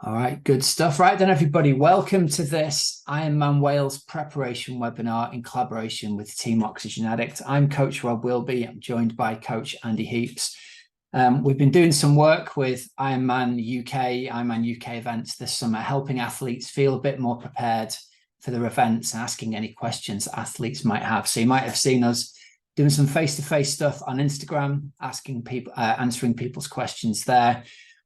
All right, good stuff. Right then, everybody, welcome to this IRONMAN Wales preparation webinar in collaboration with Team Oxygenaddict. I'm Coach Rob Wilby. I'm joined by Coach Andy Heaps. We've been doing some work with IRONMAN UK events this summer, helping athletes feel a bit more prepared for their events and asking any questions athletes might have. So you might have seen us doing some face-to-face stuff on Instagram, asking people, answering people's questions there.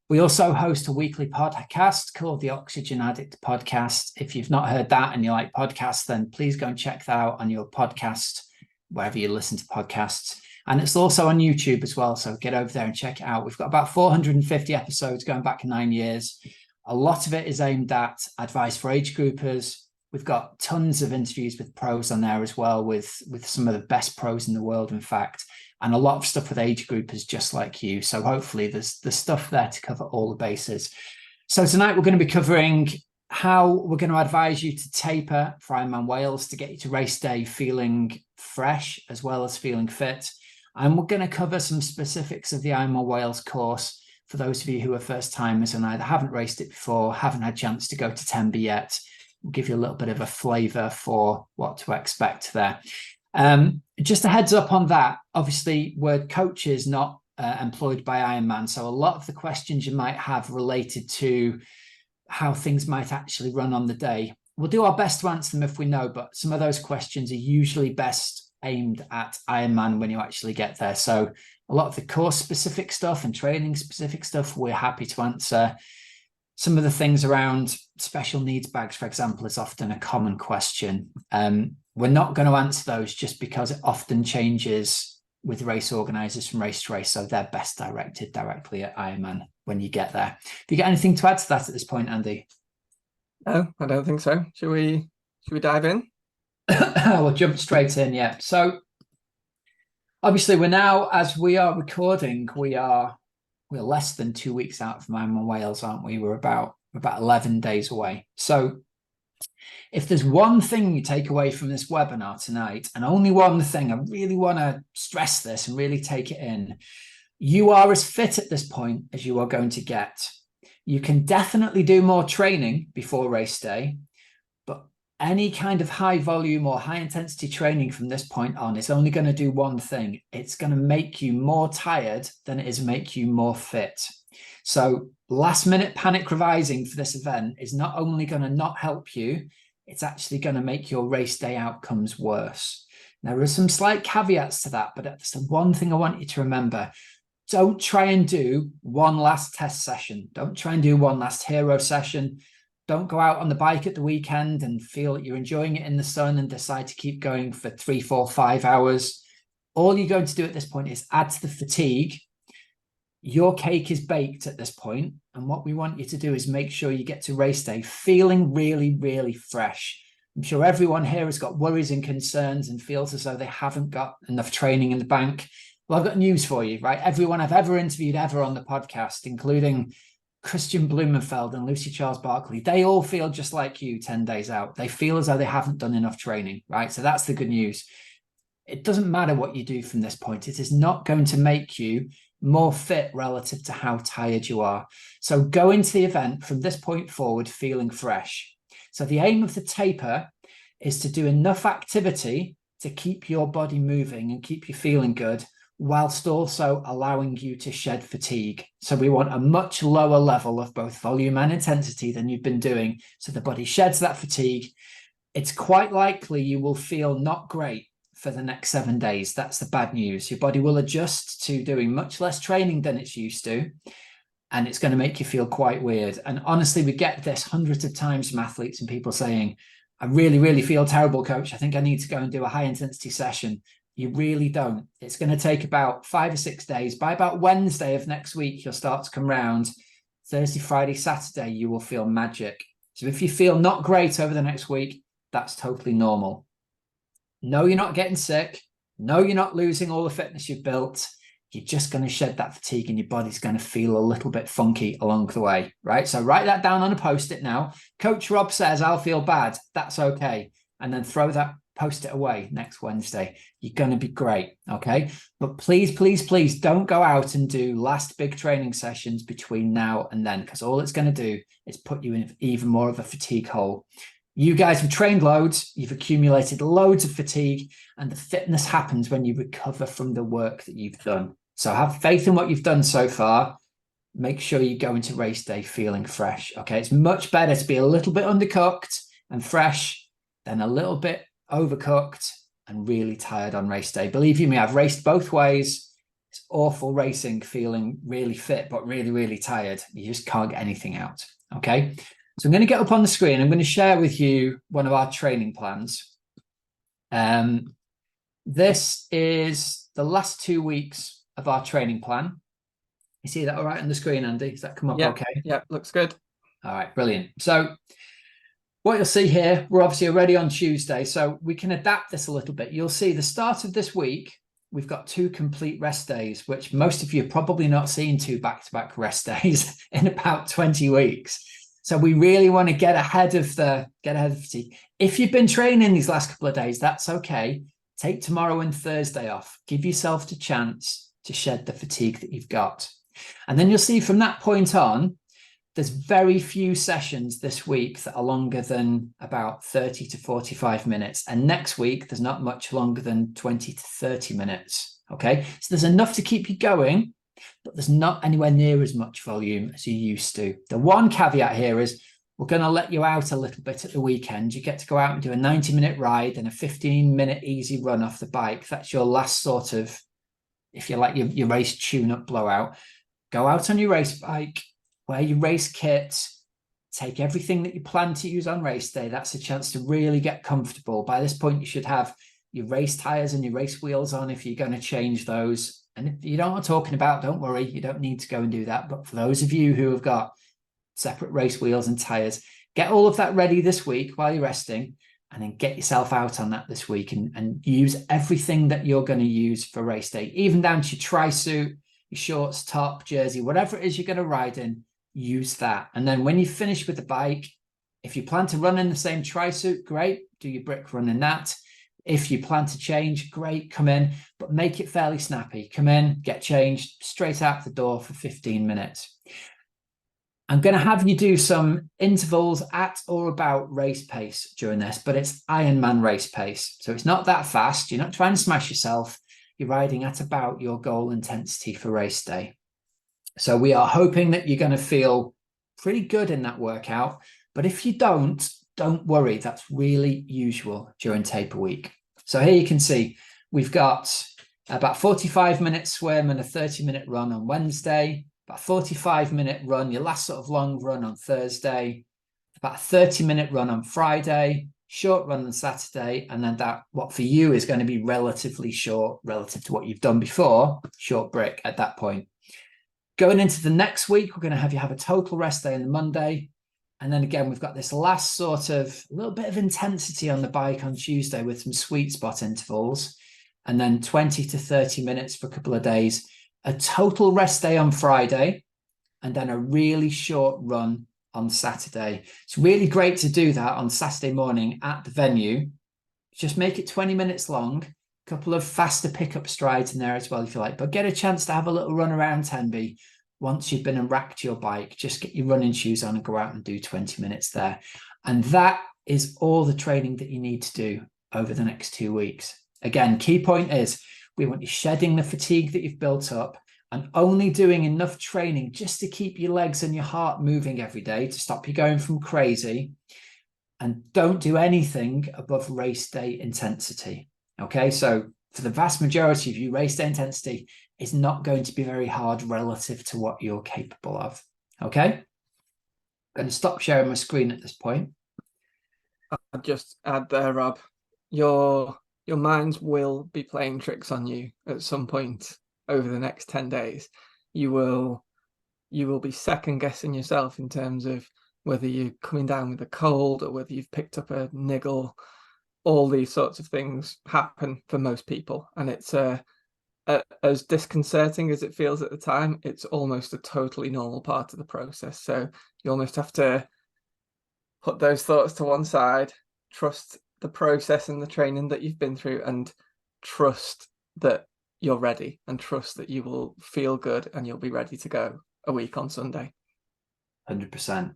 We also host a weekly podcast called the Oxygenaddict Podcast. If you've not heard that and you like podcasts, then please go and check that out on your podcast, wherever you listen to podcasts. And it's also on YouTube as well, so get over there and check it out. We've got about 450 episodes going back 9 years. A lot of it is aimed at advice for age groupers. We've got tons of interviews with pros on there as well, with some of the best pros in the world, in fact, and a lot of stuff with age groupers just like you. So hopefully there's stuff there to cover all the bases. So tonight we're going to be covering how we're going to advise you to taper for IRONMAN Wales to get you to race day feeling fresh as well as feeling fit. And we're going to cover some specifics of the IRONMAN Wales course for those of you who are first timers and either haven't raced it before, haven't had a chance to go to Tenby yet. We'll give you a little bit of a flavour for what to expect there. Just a heads up on that. Obviously, we're coaches, not employed by IRONMAN. So a lot of the questions you might have related to how things might actually run on the day, we'll do our best to answer them if we know, but some of those questions are usually best aimed at IRONMAN when you actually get there. So a lot of the course specific stuff and training specific stuff, we're happy to answer. Some of the things around special needs bags, for example, is often a common question. We're not going to answer those just because it often changes with race organisers from race to race. So they're best directed directly at IRONMAN when you get there. Have you got anything to add to that at this point, Andy? No, I don't think so. Should we dive in? We'll jump straight in, yeah. So obviously we're now, as we are recording, we're less than 2 weeks out from IRONMAN Wales, aren't we? We're about 11 days away. So if there's one thing you take away from this webinar tonight, and only one thing, I really want to stress this and really take it in, you are as fit at this point as you are going to get. You can definitely do more training before race day, but any kind of high volume or high intensity training from this point on is only going to do one thing. It's going to make you more tired than it is make you more fit. So last minute panic revising for this event is not only going to not help you, it's actually going to make your race day outcomes worse. Now, there are some slight caveats to that, but that's the one thing I want you to remember. Don't try and do one last test session. Don't try and do one last hero session. Don't go out on the bike at the weekend and feel that you're enjoying it in the sun and decide to keep going for 3, 4, 5 hours. All you're going to do at this point is add to the fatigue. Your cake is baked at this point, and what we want you to do is make sure you get to race day feeling really, really fresh. I'm sure everyone here has got worries and concerns and feels as though they haven't got enough training in the bank. Well, I've got news for you, right? Everyone I've ever interviewed ever on the podcast, including Christian Blumenfeld and Lucy Charles Barkley, they all feel just like you 10 days out. They feel as though they haven't done enough training, right? So that's the good news. It doesn't matter what you do from this point. It is not going to make you more fit relative to how tired you are. So go into the event from this point forward feeling fresh. So the aim of the taper is to do enough activity to keep your body moving and keep you feeling good, whilst also allowing you to shed fatigue. So we want a much lower level of both volume and intensity than you've been doing, so the body sheds that fatigue. It's quite likely you will feel not great for the next 7 days. That's the bad news. Your body will adjust to doing much less training than it's used to, and it's going to make you feel quite weird. And honestly, we get this hundreds of times from athletes and people saying, I really, really feel terrible, coach. I think I need to go and do a high intensity session. You really don't. It's going to take about 5 or 6 days. By about Wednesday of next week, you'll start to come round. Thursday, Friday, Saturday, you will feel magic. So if you feel not great over the next week, that's totally normal. No, you're not getting sick. No, you're not losing all the fitness you've built. You're just going to shed that fatigue and your body's going to feel a little bit funky along the way, right? So write that down on a Post-it now. Coach Rob says, I'll feel bad. That's okay. And then throw that post it away next Wednesday. You're going to be great. Okay. But please, please, please don't go out and do last big training sessions between now and then, because all it's going to do is put you in even more of a fatigue hole. You guys have trained loads, you've accumulated loads of fatigue, and the fitness happens when you recover from the work that you've done. So have faith in what you've done so far. Make sure you go into race day feeling fresh. Okay. It's much better to be a little bit undercooked and fresh than a little bit overcooked and really tired on race day. Believe you me, I've raced both ways. It's awful racing, feeling really fit, but really, really tired. You just can't get anything out. Okay. So I'm going to get up on the screen. I'm going to share with you one of our training plans. This is the last 2 weeks of our training plan. You see that all right on the screen, Andy? Does that come up okay? Yeah, looks good. All right, brilliant. So what you'll see here, we're obviously already on Tuesday, so we can adapt this a little bit. You'll see the start of this week, we've got 2 complete rest days, which most of you have probably not seen 2 back-to-back rest days in about 20 weeks. So we really want to get ahead of the fatigue. If you've been training these last couple of days, that's okay. Take tomorrow and Thursday off. Give yourself the chance to shed the fatigue that you've got. And then you'll see from that point on, there's very few sessions this week that are longer than about 30 to 45 minutes. And next week, there's not much longer than 20 to 30 minutes. Okay, so there's enough to keep you going, but there's not anywhere near as much volume as you used to. The one caveat here is we're going to let you out a little bit at the weekend. You get to go out and do a 90-minute ride and a 15-minute easy run off the bike. That's your last sort of, if you like, your race tune-up blowout. Go out on your race bike, wear your race kit, take everything that you plan to use on race day. That's a chance to really get comfortable. By this point, you should have your race tires and your race wheels on if you're going to change those. And if you don't know what I'm talking about, don't worry, you don't need to go and do that. But for those of you who have got separate race wheels and tires, get all of that ready this week while you're resting, and then get yourself out on that this week and use everything that you're going to use for race day, even down to your tri-suit, your shorts, top, jersey, whatever it is you're going to ride in, use that. And then when you finish with the bike, if you plan to run in the same tri-suit, great, do your brick run in that. If you plan to change, great, come in, but make it fairly snappy. Come in, get changed, straight out the door for 15 minutes. I'm going to have you do some intervals at or about race pace during this, but it's Ironman race pace. So it's not that fast. You're not trying to smash yourself. You're riding at about your goal intensity for race day. So we are hoping that you're going to feel pretty good in that workout. But if you don't worry. That's really usual during taper week. So here you can see we've got about 45-minute swim and a 30-minute run on Wednesday, about a 45-minute run, your last sort of long run on Thursday, about a 30-minute run on Friday, short run on Saturday, and then that what for you is going to be relatively short relative to what you've done before, short brick at that point. Going into the next week, we're going to have you have a total rest day on the Monday. And then again, we've got this last sort of little bit of intensity on the bike on Tuesday with some sweet spot intervals. And then 20 to 30 minutes for a couple of days, a total rest day on Friday, and then a really short run on Saturday. It's really great to do that on Saturday morning at the venue. Just make it 20 minutes long, a couple of faster pickup strides in there as well, if you like, but get a chance to have a little run around Tenby. Once you've been and racked your bike, just get your running shoes on and go out and do 20 minutes there. And that is all the training that you need to do over the next 2 weeks. Again, key point is we want you shedding the fatigue that you've built up and only doing enough training just to keep your legs and your heart moving every day to stop you going from crazy. And don't do anything above race day intensity. Okay, so for the vast majority of you, race day intensity is not going to be very hard relative to what you're capable of. Okay, I'm going to stop sharing my screen at this point. I'll just add there, Rob, your minds will be playing tricks on you at some point over the next 10 days. You will be second guessing yourself in terms of whether you're coming down with a cold or whether you've picked up a niggle. All these sorts of things happen for most people, and it's as disconcerting as it feels at the time, it's almost a totally normal part of the process. So you almost have to put those thoughts to one side, trust the process and the training that you've been through, and trust that you're ready, and trust that you will feel good and you'll be ready to go a week on Sunday. 100%.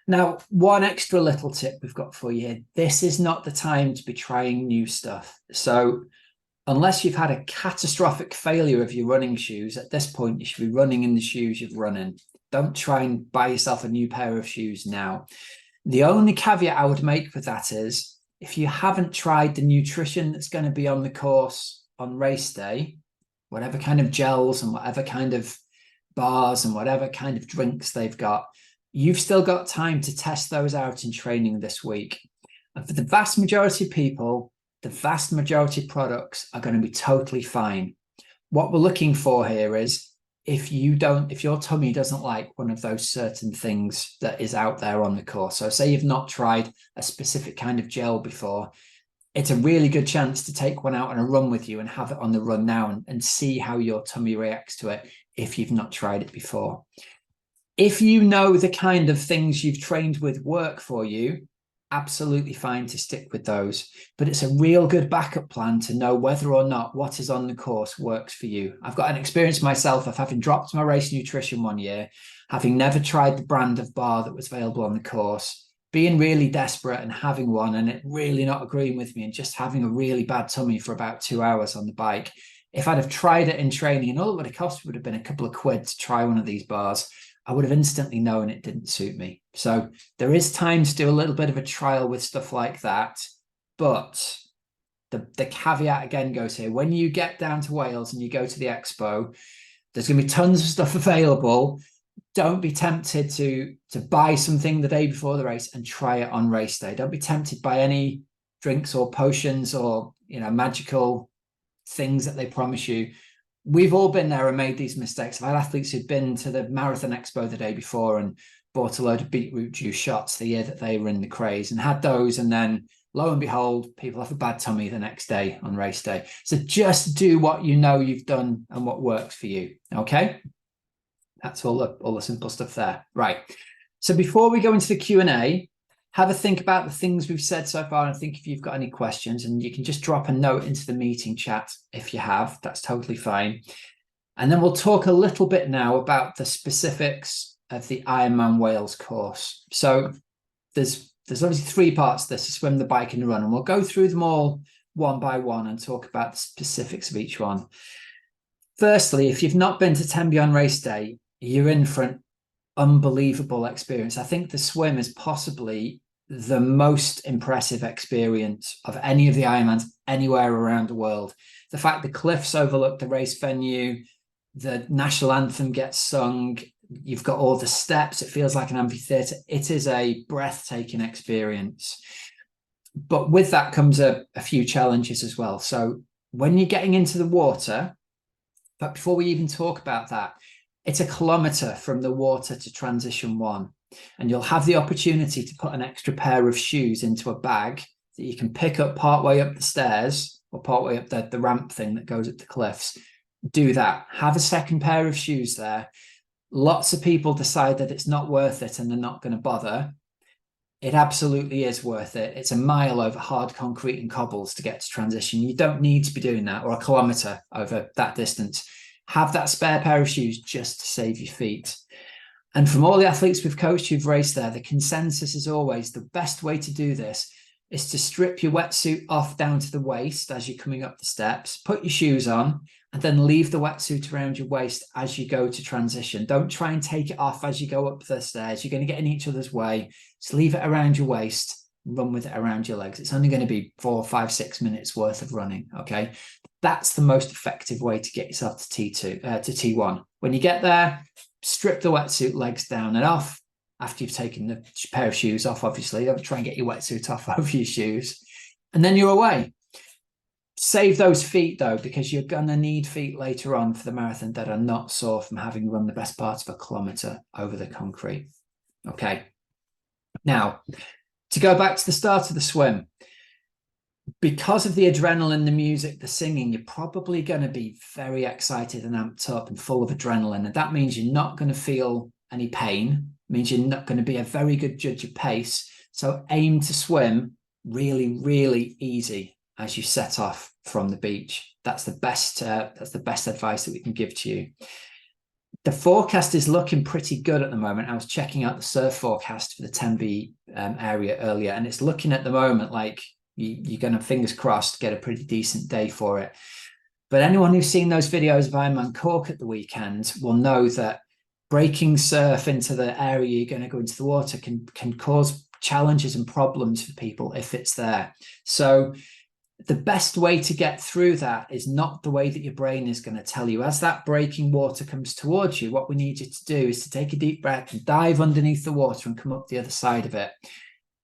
Now, one extra little tip we've got for you here. This is not the time to be trying new stuff. So unless you've had a catastrophic failure of your running shoes, at this point, you should be running in the shoes you've run in. Don't try and buy yourself a new pair of shoes now. The only caveat I would make with that is, if you haven't tried the nutrition that's going to be on the course on race day, whatever kind of gels and whatever kind of bars and whatever kind of drinks they've got, you've still got time to test those out in training this week. And for the vast majority of people, the vast majority of products are going to be totally fine. What we're looking for here is, if your tummy doesn't like one of those certain things that is out there on the course. So say you've not tried a specific kind of gel before, it's a really good chance to take one out on a run with you and have it on the run now and see how your tummy reacts to it if you've not tried it before. If you know the kind of things you've trained with work for you, absolutely fine to stick with those. But it's a real good backup plan to know whether or not what is on the course works for you. I've got an experience myself of having dropped my race nutrition one year, having never tried the brand of bar that was available on the course, being really desperate and having one and it really not agreeing with me and just having a really bad tummy for about 2 hours on the bike. If I'd have tried it in training, and all it would have cost would have been a couple of quid to try one of these bars, I would have instantly known it didn't suit me. So there is time to do a little bit of a trial with stuff like that. But the caveat again goes here. When you get down to Wales and you go to the expo, there's going to be tons of stuff available. Don't be tempted to buy something the day before the race and try it on race day. Don't be tempted by any drinks or potions or magical things that they promise you. We've all been there and made these mistakes. I've had athletes who've been to the Marathon Expo the day before and bought a load of beetroot juice shots the year that they were in the craze and had those. And then lo and behold, people have a bad tummy the next day on race day. So just do what you know you've done and what works for you. Okay. That's all the simple stuff there. Right. So before we go into the Q&A, have a think about the things we've said so far and think if you've got any questions, and you can just drop a note into the meeting chat if you have. That's totally fine. And then we'll talk a little bit now about the specifics of the IRONMAN Wales course. So there's obviously 3 parts to this: the swim, the bike and the run, and we'll go through them all one by one and talk about the specifics of each one. Firstly, if you've not been to Tenby on race day, you're in for an unbelievable experience. I think the swim is possibly the most impressive experience of any of the Ironmans anywhere around the world. The fact the cliffs overlook the race venue, the national anthem gets sung, you've got all the steps, it feels like an amphitheatre. It is a breathtaking experience. But with that comes a few challenges as well. So when you're getting into the water, but before we even talk about that, it's a kilometre from the water to transition 1. And you'll have the opportunity to put an extra pair of shoes into a bag that you can pick up partway up the stairs or partway up the ramp thing that goes up the cliffs. Do that. Have a second pair of shoes there. Lots of people decide that it's not worth it and they're not going to bother. It absolutely is worth it. It's a mile over hard concrete and cobbles to get to transition. You don't need to be doing that, or a kilometre over that distance. Have that spare pair of shoes just to save your feet. And from all the athletes we've coached who've raced there, the consensus is always the best way to do this is to strip your wetsuit off down to the waist as you're coming up the steps, put your shoes on, and then leave the wetsuit around your waist as you go to transition. Don't try and take it off as you go up the stairs. You're going to get in each other's way. Just leave it around your waist, run with it around your legs. It's only going to be 4, 5, 6 minutes worth of running, okay? That's the most effective way to get yourself to T1. When you get there, strip the wetsuit legs down and off. After you've taken the pair of shoes off, obviously, don't try and get your wetsuit off over your shoes. And then you're away. Save those feet, though, because you're going to need feet later on for the marathon that are not sore from having run the best part of a kilometre over the concrete. Okay. Now, to go back to the start of the swim, because of the adrenaline, the music, the singing, you're probably going to be very excited and amped up and full of adrenaline. And that means you're not going to feel any pain. It means you're not going to be a very good judge of pace. So aim to swim really, really easy as you set off from the beach. That's the best advice that we can give to you. The forecast is looking pretty good at the moment. I was checking out the surf forecast for the Tenby area earlier, and it's looking at the moment like you're going to, fingers crossed, get a pretty decent day for it. But anyone who's seen those videos of Ironman Cork at the weekend will know that breaking surf into the area you're going to go into the water can cause challenges and problems for people if it's there. So the best way to get through that is not the way that your brain is going to tell you. As that breaking water comes towards you, what we need you to do is to take a deep breath and dive underneath the water and come up the other side of it.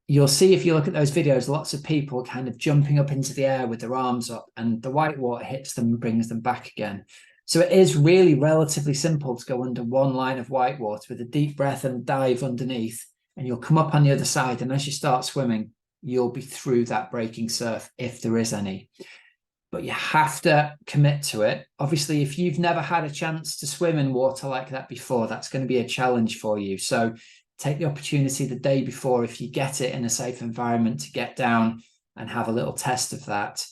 You'll see, if you look at those videos, lots of people kind of jumping up into the air with their arms up, and the white water hits them and brings them back again. So it is really relatively simple to go under one line of white water with a deep breath and dive underneath, and you'll come up on the other side. And as you start swimming, you'll be through that breaking surf if there is any. But you have to commit to it. Obviously, if you've never had a chance to swim in water like that before, that's going to be a challenge for you. So take the opportunity the day before, if you get it in a safe environment, to get down and have a little test of that.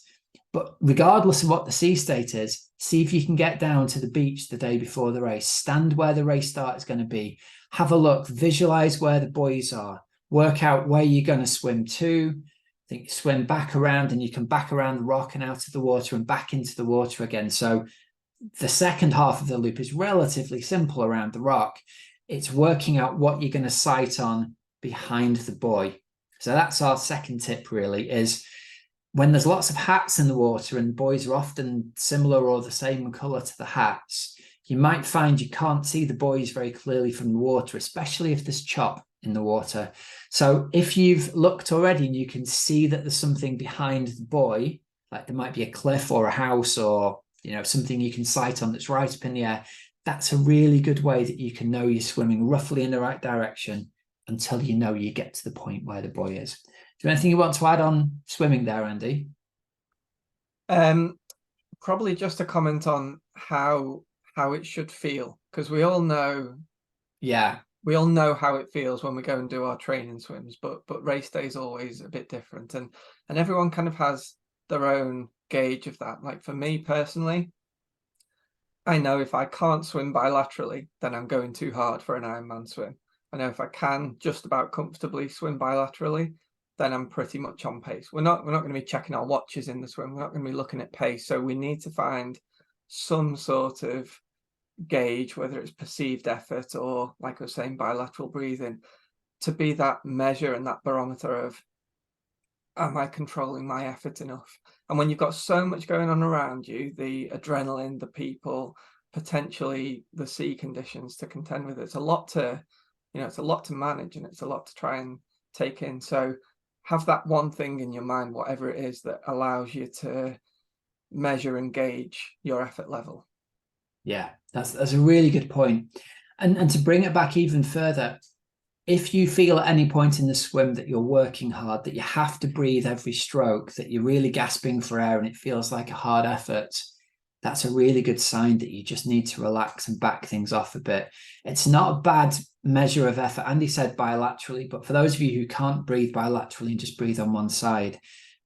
But regardless of what the sea state is, see if you can get down to the beach the day before the race. Stand where the race start is going to be. Have a look, visualize where the buoys are. Work out where you're going to swim to. I think you swim back around, and you can back around the rock and out of the water and back into the water again. So the second half of the loop is relatively simple around the rock. It's working out what you're going to sight on behind the buoy. So that's our second tip, really, is when there's lots of hats in the water, and buoys are often similar or the same colour to the hats, you might find you can't see the buoys very clearly from the water, especially if there's chop in the water. So if you've looked already and you can see that there's something behind the buoy, like there might be a cliff or a house or, you know, something you can sight on that's right up in the air, that's a really good way that you can know you're swimming roughly in the right direction until you know you get to the point where the buoy is. Is there anything you want to add on swimming there, Andy? Probably just a comment on how it should feel, because we all know how it feels when we go and do our training swims, but race day is always a bit different, and everyone kind of has their own gauge of that. Like for me personally, I know if I can't swim bilaterally, then I'm going too hard for an Ironman swim. I know if I can just about comfortably swim bilaterally, then I'm pretty much on pace. We're not going to be checking our watches in the swim. We're not going to be looking at pace. So we need to find some sort of gauge, whether it's perceived effort or, like I was saying, bilateral breathing, to be that measure and that barometer of, am I controlling my effort enough? And when you've got so much going on around you, the adrenaline, the people, potentially the sea conditions to contend with, it's a lot to manage, and it's a lot to try and take in. So have that one thing in your mind, whatever it is, that allows you to measure and gauge your effort level. Yeah, that's a really good point. And to bring it back even further, if you feel at any point in the swim that you're working hard, that you have to breathe every stroke, that you're really gasping for air and it feels like a hard effort, that's a really good sign that you just need to relax and back things off a bit. It's not a bad measure of effort. Andy said bilaterally, but for those of you who can't breathe bilaterally and just breathe on one side,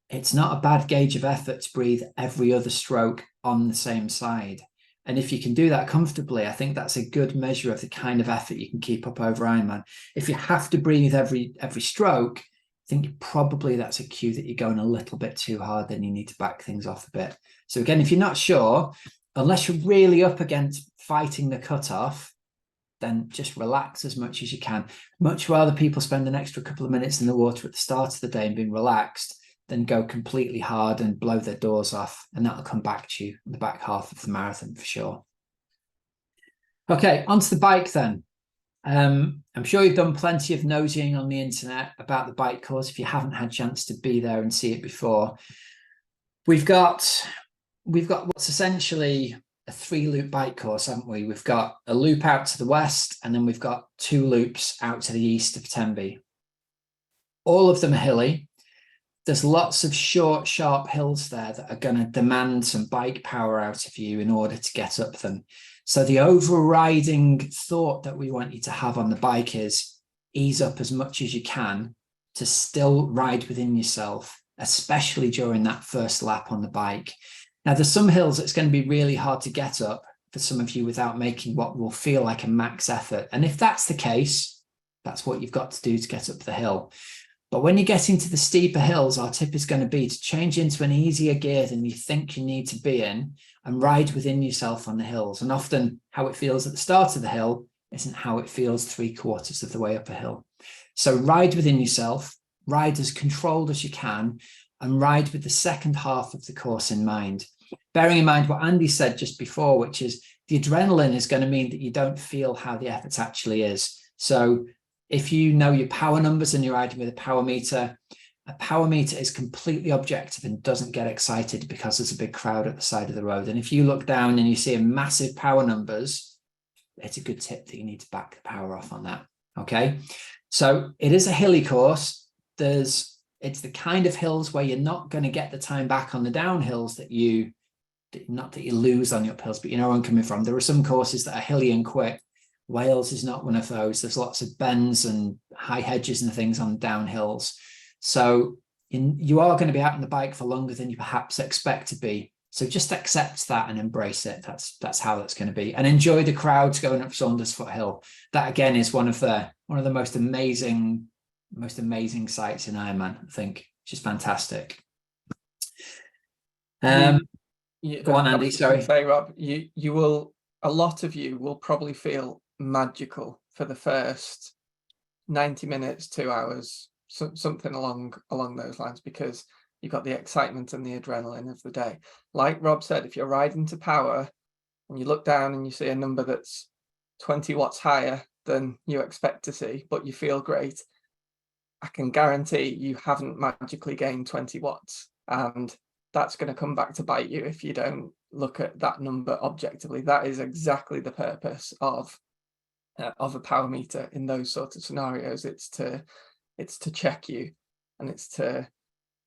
it's not a bad gauge of effort to breathe every other stroke on the same side. And if you can do that comfortably, I think that's a good measure of the kind of effort you can keep up over Ironman. If you have to breathe every stroke, I think probably that's a cue that you're going a little bit too hard, then you need to back things off a bit. So again, if you're not sure, unless you're really up against fighting the cutoff, then just relax as much as you can. Much rather people spend an extra couple of minutes in the water at the start of the day and being relaxed than go completely hard and blow their doors off, and that'll come back to you in the back half of the marathon for sure. Okay, onto the bike then. I'm sure you've done plenty of nosing on the internet about the bike course if you haven't had a chance to be there and see it before. We've got what's essentially a 3-loop bike course, haven't we? We've got a loop out to the west, and then we've got 2 loops out to the east of Tenby. All of them are hilly. There's lots of short, sharp hills there that are going to demand some bike power out of you in order to get up them. So the overriding thought that we want you to have on the bike is ease up as much as you can to still ride within yourself, especially during that first lap on the bike. Now, there's some hills that's going to be really hard to get up for some of you without making what will feel like a max effort. And if that's the case, that's what you've got to do to get up the hill. But when you get into the steeper hills, our tip is going to be to change into an easier gear than you think you need to be in and ride within yourself on the hills. And often how it feels at the start of the hill isn't how it feels 3/4 of the way up a hill. So ride within yourself, ride as controlled as you can, and ride with the second half of the course in mind. Bearing in mind what Andy said just before, which is the adrenaline is going to mean that you don't feel how the effort actually is. So if you know your power numbers and you're riding with a power meter is completely objective and doesn't get excited because there's a big crowd at the side of the road. And if you look down and you see massive power numbers, it's a good tip that you need to back the power off on that. Okay. So it is a hilly course. It's the kind of hills where you're not going to get the time back on the downhills not that you lose on the uphills, but you know where I'm coming from. There are some courses that are hilly and quick. Wales is not one of those. There's lots of bends and high hedges and things on downhills. So you are going to be out on the bike for longer than you perhaps expect to be. So just accept that and embrace it. That's how that's going to be. And enjoy the crowds going up Saunders Foot Hill. That again is one of the most amazing sights in Ironman, I think, which is fantastic. Go on, Andy. Sorry. Say, Rob, a lot of you will probably feel magical for the first 90 minutes, 2 hours, something along those lines, because you've got the excitement and the adrenaline of the day. Like Rob said, if you're riding to power and you look down and you see a number that's 20 watts higher than you expect to see, but you feel great, I can guarantee you haven't magically gained 20 watts. And that's going to come back to bite you if you don't look at that number objectively. That is exactly the purpose of a power meter in those sorts of scenarios. It's to check you, and it's to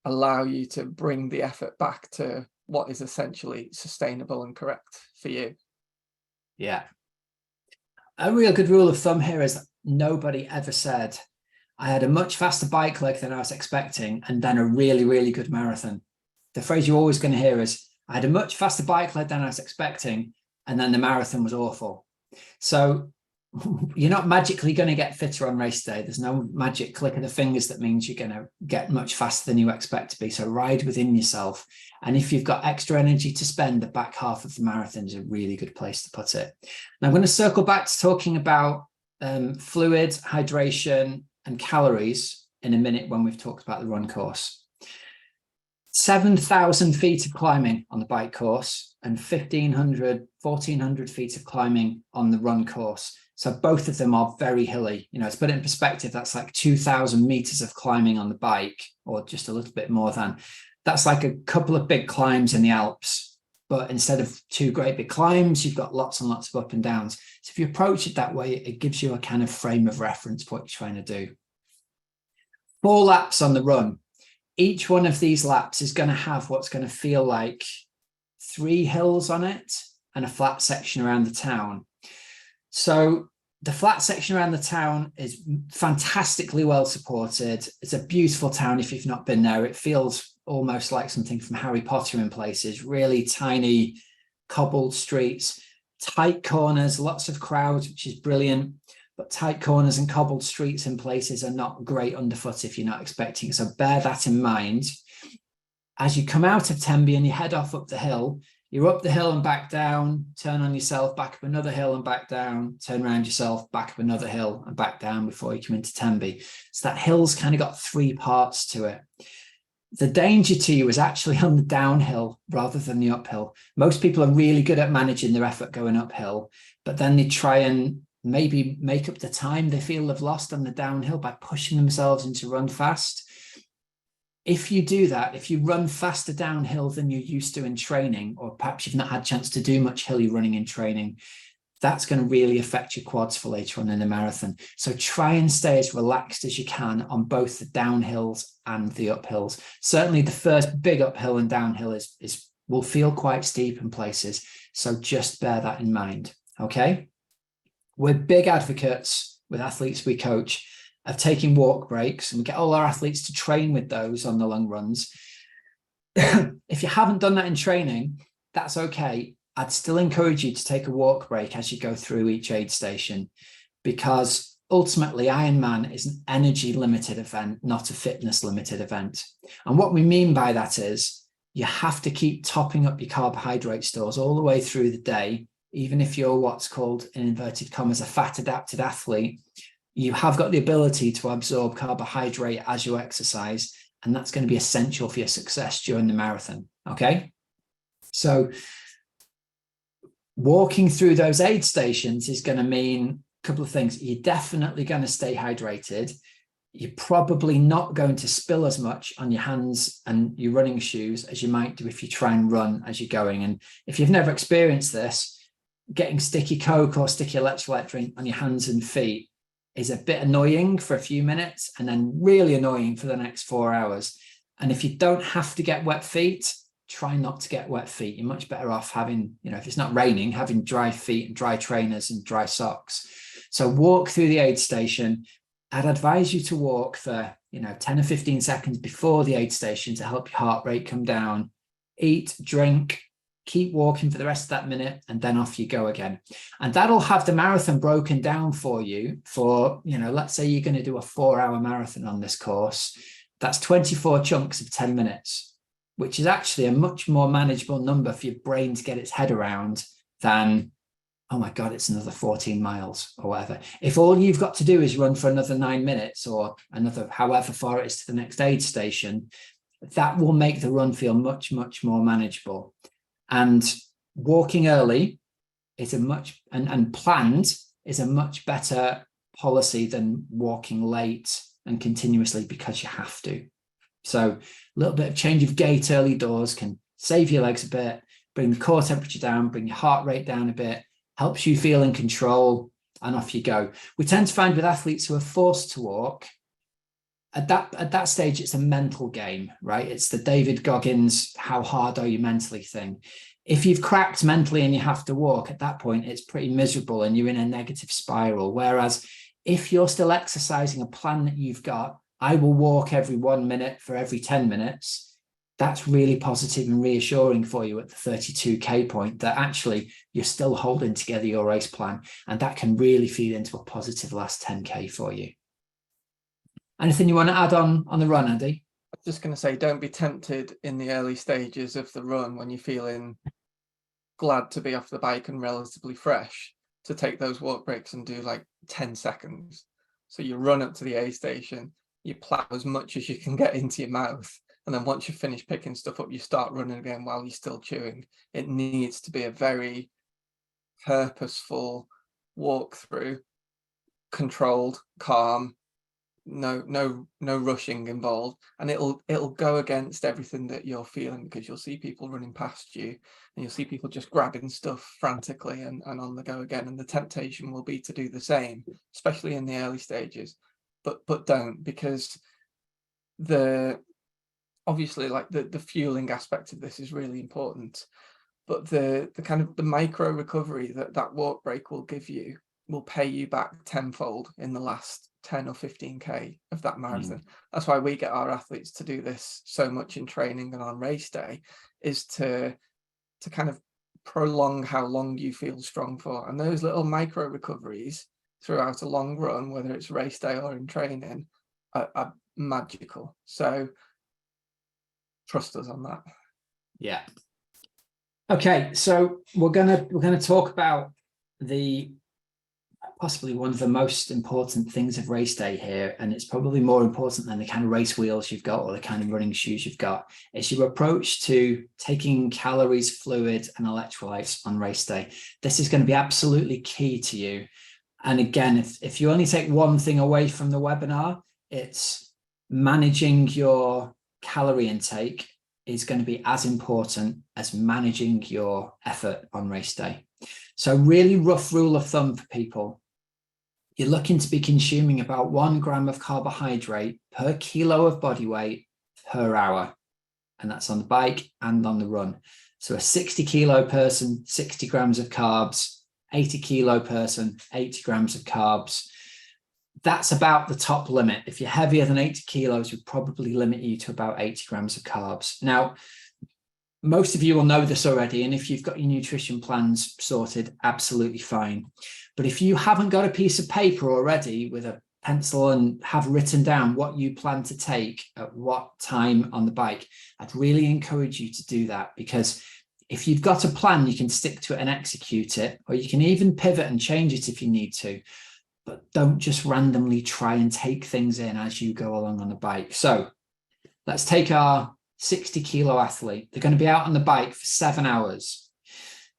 allow you to bring the effort back to what is essentially sustainable and correct for you. Yeah. A real good rule of thumb here is that nobody ever said, I had a much faster bike leg than I was expecting, and then a really, really good marathon. The phrase you're always going to hear is, I had a much faster bike leg than I was expecting, and then the marathon was awful. So you're not magically going to get fitter on race day. There's no magic click of the fingers that means you're going to get much faster than you expect to be. So ride within yourself. And if you've got extra energy to spend, the back half of the marathon is a really good place to put it. Now I'm going to circle back to talking about fluid, hydration, and calories in a minute when we've talked about the run course. 7,000 feet of climbing on the bike course and 1,400 feet of climbing on the run course. So both of them are very hilly. You know, to put it in perspective, that's like 2,000 meters of climbing on the bike, or just a little bit more than. That's like a couple of big climbs in the Alps. But instead of two great big climbs, you've got lots and lots of up and downs. So if you approach it that way, it gives you a kind of frame of reference for what you're trying to do. 4 laps on the run. Each one of these laps is going to have what's going to feel like 3 hills on it and a flat section around the town. So the flat section around the town is fantastically well supported. It's a beautiful town if you've not been there. It feels almost like something from Harry Potter in places. Really tiny cobbled streets, tight corners, lots of crowds, which is brilliant. But tight corners and cobbled streets in places are not great underfoot if you're not expecting it. So bear that in mind. As you come out of Tenby and you head off up the hill, you're up the hill and back down, turn on yourself, back up another hill and back down, turn around yourself, back up another hill and back down before you come into Tenby. So that hill's kind of got 3 parts to it. The danger to you is actually on the downhill rather than the uphill. Most people are really good at managing their effort going uphill, but then they try and maybe make up the time they feel they've lost on the downhill by pushing themselves into run fast. If you do that, if you run faster downhill than you're used to in training, or perhaps you've not had a chance to do much hilly running in training, that's going to really affect your quads for later on in the marathon. So try and stay as relaxed as you can on both the downhills and the uphills. Certainly the first big uphill and downhill will feel quite steep in places. So just bear that in mind. Okay. We're big advocates with athletes we coach of taking walk breaks, and we get all our athletes to train with those on the long runs. If you haven't done that in training, that's okay. I'd still encourage you to take a walk break as you go through each aid station, because ultimately Ironman is an energy limited event, not a fitness limited event. And what we mean by that is you have to keep topping up your carbohydrate stores all the way through the day. Even if you're what's called, in inverted commas, a fat adapted athlete, you have got the ability to absorb carbohydrate as you exercise. And that's going to be essential for your success during the marathon. Okay. So walking through those aid stations is going to mean a couple of things. You're definitely going to stay hydrated. You're probably not going to spill as much on your hands and your running shoes as you might do if you try and run as you're going. And if you've never experienced this, getting sticky Coke or sticky electrolyte drink on your hands and feet is a bit annoying for a few minutes and then really annoying for the next 4 hours. And if you don't have to get wet feet, try not to get wet feet. You're much better off having, if it's not raining, having dry feet and dry trainers and dry socks. So walk through the aid station. I'd advise you to walk for, 10 or 15 seconds before the aid station to help your heart rate come down. Eat, drink, keep walking for the rest of that minute, and then off you go again. And that'll have the marathon broken down for you for, let's say you're going to do a 4-hour marathon on this course. That's 24 chunks of 10 minutes, which is actually a much more manageable number for your brain to get its head around than, oh my God, it's another 14 miles or whatever. If all you've got to do is run for another 9 minutes or another, however far it is to the next aid station, that will make the run feel much, much more manageable. And walking early is and planned is a much better policy than walking late and continuously because you have to. So a little bit of change of gait early doors can save your legs a bit, bring the core temperature down, bring your heart rate down a bit, helps you feel in control, and off you go. We tend to find with athletes who are forced to walk, at that stage, it's a mental game, right? It's the David Goggins, how hard are you mentally thing. If you've cracked mentally and you have to walk, at that point, it's pretty miserable and you're in a negative spiral. Whereas if you're still exercising a plan that you've got, I will walk every 1 minute for every 10 minutes. That's really positive and reassuring for you at the 32K point that actually you're still holding together your race plan. And that can really feed into a positive last 10K for you. Anything you want to add on the run, Andy? I'm just going to say, don't be tempted in the early stages of the run when you're feeling glad to be off the bike and relatively fresh to take those walk breaks and do like 10 seconds. So you run up to the aid station, you plow as much as you can get into your mouth. And then once you finish picking stuff up, you start running again while you're still chewing. It needs to be a very purposeful walkthrough, controlled, calm, no rushing involved, and it'll go against everything that you're feeling, because you'll see people running past you and you'll see people just grabbing stuff frantically and on the go again, and the temptation will be to do the same, especially in the early stages. But don't, because obviously like the fueling aspect of this is really important, but the kind of the micro recovery that walk break will give you will pay you back tenfold in the last 10 or 15K of that marathon. That's why we get our athletes to do this so much in training and on race day, is to kind of prolong how long you feel strong for. And those little micro recoveries throughout a long run, whether it's race day or in training, are magical. So trust us on that. Yeah. Okay, so we're gonna talk about possibly one of the most important things of race day here, and it's probably more important than the kind of race wheels you've got or the kind of running shoes you've got, is your approach to taking calories, fluid, and electrolytes on race day. This is going to be absolutely key to you. And again, if you only take one thing away from the webinar, it's managing your calorie intake is going to be as important as managing your effort on race day. So really rough rule of thumb for people, you're looking to be consuming about 1 gram of carbohydrate per kilo of body weight per hour. And that's on the bike and on the run. So a 60 kilo person, 60 grams of carbs, 80 kilo person, 80 grams of carbs. that's about the top limit. If you're heavier than 80 kilos, would probably limit you to about 80 grams of carbs. Now, most of you will know this already, and if you've got your nutrition plans sorted, absolutely fine. But if you haven't got a piece of paper already with a pencil and have written down what you plan to take at what time on the bike, I'd really encourage you to do that, because if you've got a plan, you can stick to it and execute it, or you can even pivot and change it if you need to. But don't just randomly try and take things in as you go along on the bike. So let's take our 60-kilo athlete. They're going to be out on the bike for 7 hours.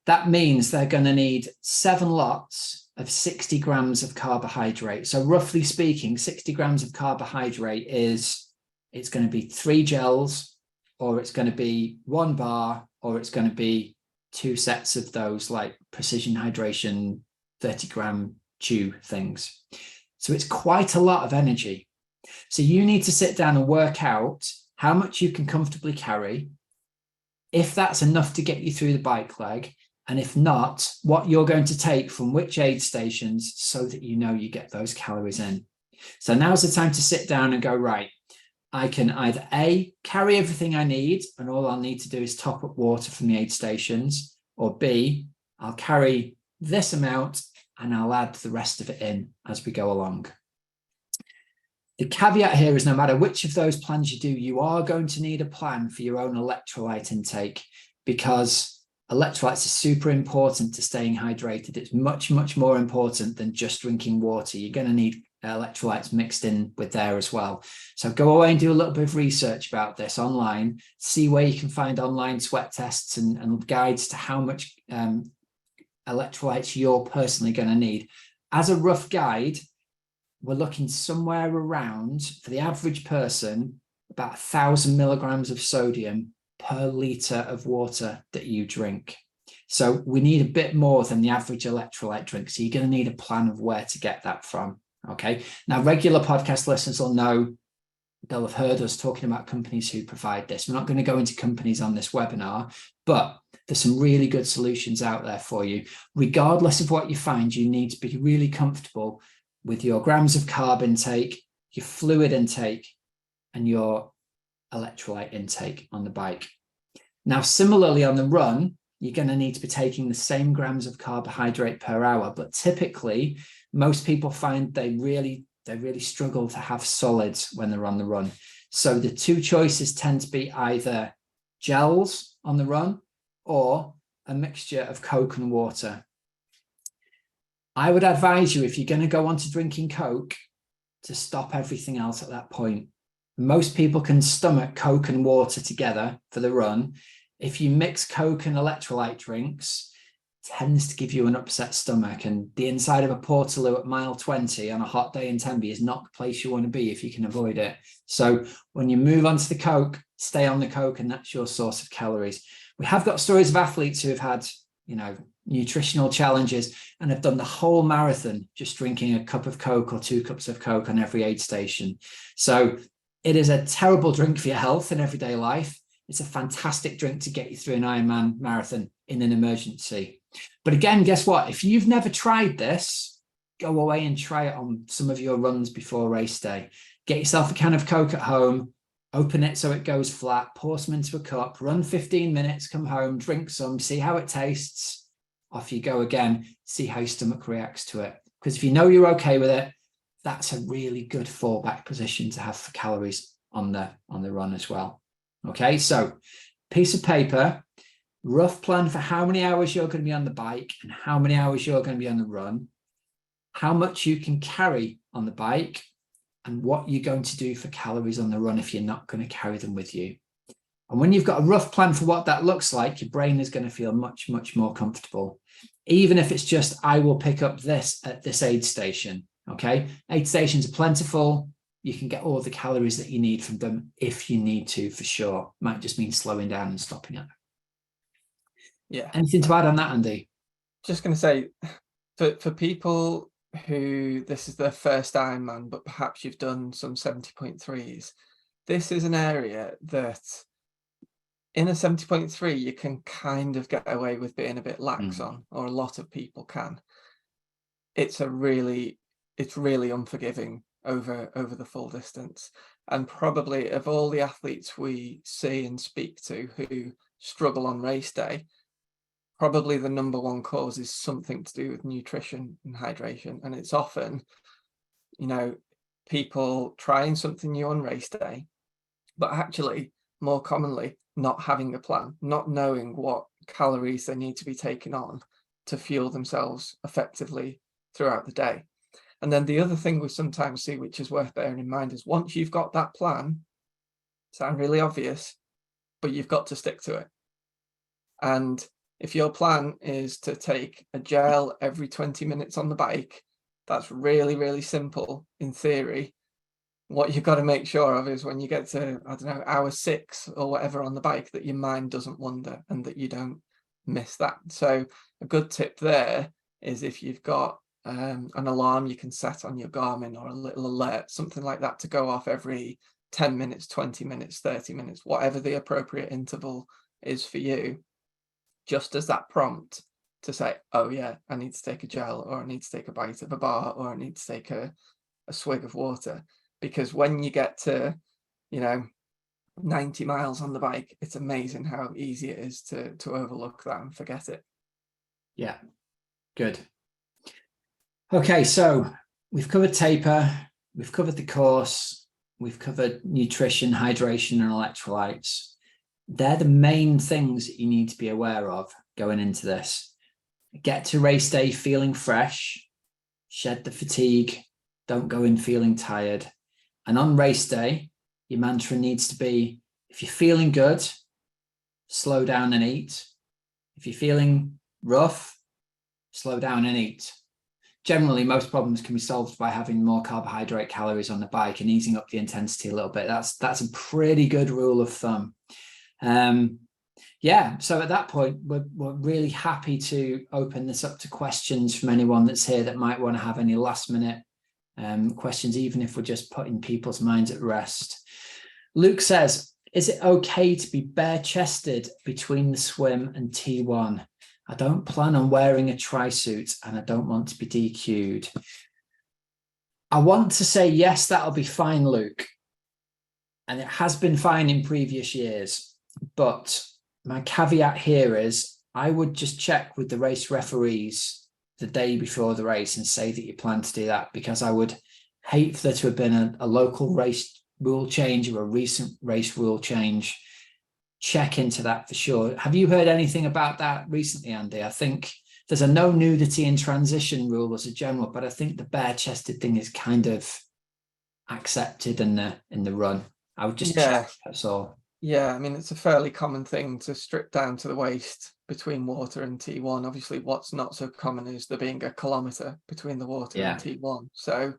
That means they're going to need 7 lots of 60 grams of carbohydrate. So roughly speaking, 60 grams of carbohydrate is, it's going to be 3 gels, or it's going to be 1 bar, or it's going to be 2 sets of those like precision hydration 30-gram chew things. So it's quite a lot of energy. So you need to sit down and work out how much you can comfortably carry, if that's enough to get you through the bike leg, and if not, what you're going to take from which aid stations so that you know you get those calories in. So now's the time to sit down and go, right, I can either A, carry everything I need, and all I'll need to do is top up water from the aid stations, or B, I'll carry this amount and I'll add the rest of it in as we go along. The caveat here is no matter which of those plans you do, you are going to need a plan for your own electrolyte intake, because electrolytes are super important to staying hydrated. It's much, much more important than just drinking water. You're going to need electrolytes mixed in with there as well. So go away and do a little bit of research about this online, see where you can find online sweat tests and guides to how much electrolytes you're personally going to need. As a rough guide, we're looking somewhere around, for the average person, about 1,000 milligrams of sodium per litre of water that you drink. So we need a bit more than the average electrolyte drink. So you're going to need a plan of where to get that from. Okay. Now, regular podcast listeners will know, they'll have heard us talking about companies who provide this. We're not going to go into companies on this webinar, but there's some really good solutions out there for you. Regardless of what you find, you need to be really comfortable with your grams of carb intake, your fluid intake, and your electrolyte intake on the bike. Now, similarly on the run, you're going to need to be taking the same grams of carbohydrate per hour, but typically most people find they really struggle to have solids when they're on the run. So the 2 choices tend to be either gels on the run or a mixture of Coke and water. I would advise you, if you're going to go on to drinking Coke, to stop everything else at that point. Most people can stomach Coke and water together for the run. If you mix Coke and electrolyte drinks, it tends to give you an upset stomach, and the inside of a Portaloo at mile 20 on a hot day in Tenby is not the place you want to be if you can avoid it. So when you move on to the Coke, stay on the Coke, and that's your source of calories. We have got stories of athletes who have had, nutritional challenges and have done the whole marathon just drinking a cup of Coke or 2 cups of Coke on every aid station. So it is a terrible drink for your health in everyday life. It's a fantastic drink to get you through an Ironman marathon in an emergency. But again, guess what? If you've never tried this, go away and try it on some of your runs before race day. Get yourself a can of Coke at home, open it so it goes flat, pour some into a cup, run 15 minutes, come home, drink some, see how it tastes. Off you go again, see how your stomach reacts to it. Because if you know you're okay with it, that's a really good fallback position to have for calories on the run as well. Okay, so piece of paper, rough plan for how many hours you're going to be on the bike and how many hours you're going to be on the run, how much you can carry on the bike, and what you're going to do for calories on the run if you're not going to carry them with you. And when you've got a rough plan for what that looks like, your brain is going to feel much, much more comfortable. Even if it's just, I will pick up this at this aid station. Okay, aid stations are plentiful. You can get all the calories that you need from them if you need to, for sure. Might just mean slowing down and stopping it. Yeah. Anything to add on that, Andy? Just going to say, for people who this is their first Ironman, but perhaps you've done some 70.3s, this is an area that in a 70.3 you can kind of get away with being a bit lax on, or a lot of people can. It's a really it's really unforgiving over the full distance. And probably of all the athletes we see and speak to who struggle on race day, probably the number one cause is something to do with nutrition and hydration. And it's often, people trying something new on race day, but actually more commonly not having a plan, not knowing what calories they need to be taking on to fuel themselves effectively throughout the day. And then the other thing we sometimes see, which is worth bearing in mind, is once you've got that plan, sound really obvious, but you've got to stick to it. And if your plan is to take a gel every 20 minutes on the bike, that's really, really simple in theory. What you've got to make sure of is when you get to, I don't know, hour 6 or whatever on the bike, that your mind doesn't wander and that you don't miss that. So a good tip there is if you've got an alarm you can set on your Garmin, or a little alert, something like that, to go off every 10 minutes, 20 minutes, 30 minutes, whatever the appropriate interval is for you, just as that prompt to say, oh yeah, I need to take a gel, or I need to take a bite of a bar, or I need to take a swig of water. Because when you get to, 90 miles on the bike, it's amazing how easy it is to overlook that and forget it. Yeah, good. Okay, so we've covered taper, we've covered the course, we've covered nutrition, hydration, and electrolytes. They're the main things that you need to be aware of going into this. Get to race day feeling fresh, shed the fatigue, don't go in feeling tired. And on race day, your mantra needs to be, if you're feeling good, slow down and eat. If you're feeling rough, slow down and eat. Generally, most problems can be solved by having more carbohydrate calories on the bike and easing up the intensity a little bit. That's a pretty good rule of thumb. So at that point, we're really happy to open this up to questions from anyone that's here that might want to have any last minute questions, even if we're just putting people's minds at rest. Luke says, is it okay to be bare-chested between the swim and T1? I don't plan on wearing a tri-suit and I don't want to be DQ'd. I want to say yes, that'll be fine, Luke. And it has been fine in previous years. But my caveat here is I would just check with the race referees the day before the race and say that you plan to do that, because I would hate for there to have been a local race rule change or a recent race rule change. Check into that for sure. Have you heard anything about that recently, Andy? I think there's a no nudity in transition rule as a general, but I think the bare-chested thing is kind of accepted in the run. I would just check, that's all. Yeah, I mean, it's a fairly common thing to strip down to the waist between water and T1. Obviously, what's not so common is there being a kilometre between the water and T1. So,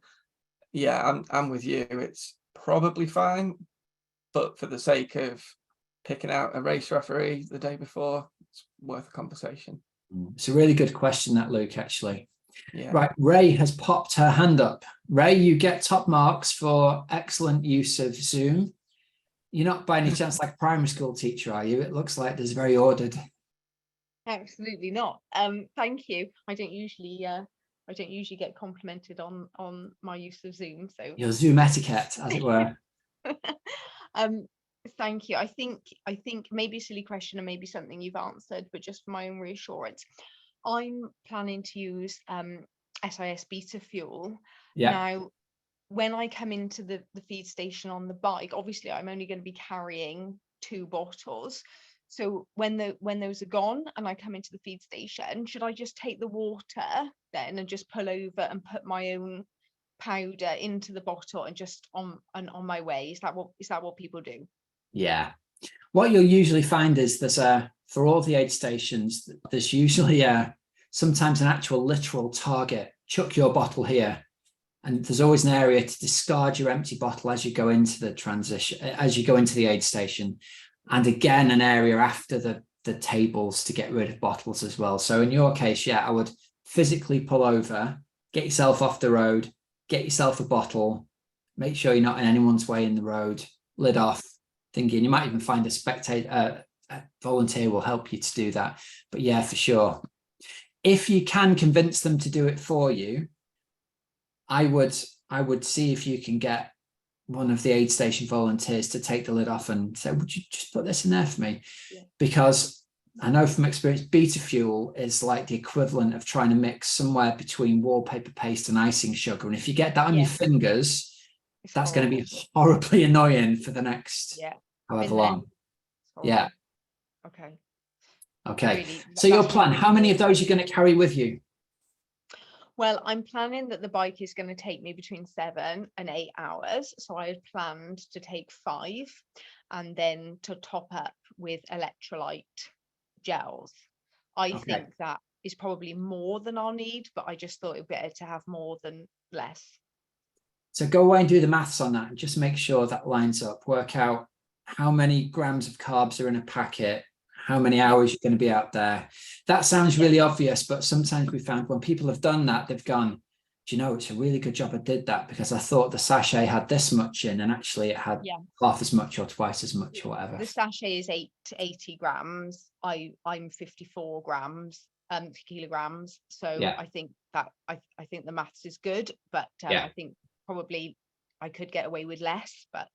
yeah, I'm with you. It's probably fine, but for the sake of picking out a race referee the day before, it's worth a conversation. It's a really good question, that, Luke, actually. Yeah. Right, Ray has popped her hand up. Ray, you get top marks for excellent use of Zoom. You're not by any chance like a primary school teacher, are you? It looks like there's very ordered. Absolutely not. Thank you. I don't usually get complimented on my use of Zoom. So your Zoom etiquette, as it were. Thank you. I think maybe a silly question and maybe something you've answered, but just for my own reassurance, I'm planning to use SIS beta fuel. Yeah. Now, when I come into the feed station on the bike, obviously I'm only going to be carrying 2 bottles. So when those are gone and I come into the feed station, should I just take the water then and just pull over and put my own powder into the bottle and just on my way? Is that what people do? Yeah. What you'll usually find is there's for all the aid stations, there's usually sometimes an actual literal target. Chuck your bottle here. And there's always an area to discard your empty bottle as you go into the transition, as you go into the aid station. And again, an area after the tables to get rid of bottles as well. So in your case, I would physically pull over, get yourself off the road, get yourself a bottle, make sure you're not in anyone's way in the road, lid off, thinking you might even find a volunteer will help you to do that. But yeah, for sure. If you can convince them to do it for you, I would see if you can get one of the aid station volunteers to take the lid off and say, would you just put this in there for me? Yeah. Because I know from experience, beta fuel is like the equivalent of trying to mix somewhere between wallpaper paste and icing sugar. And if you get that on your fingers, that's going to be horribly annoying for the next however long. Yeah. Okay. Really, so your plan, how many of those are you going to carry with you? Well, I'm planning that the bike is going to take me between 7 and 8 hours. So I had planned to take 5 and then to top up with electrolyte gels. I think that is probably more than I'll need, but I just thought it would be better to have more than less. So go away and do the maths on that and just make sure that lines up. Work out how many grams of carbs are in a packet, how many hours you're going to be out there. That sounds really obvious, but sometimes we found when people have done that, they've gone, do you know, it's a really good job I did that because I thought the sachet had this much in and actually it had half as much or twice as much or whatever. The sachet is 80 grams. I'm 54 grams, kilograms. So I think that I think the maths is good, but I think probably I could get away with less, but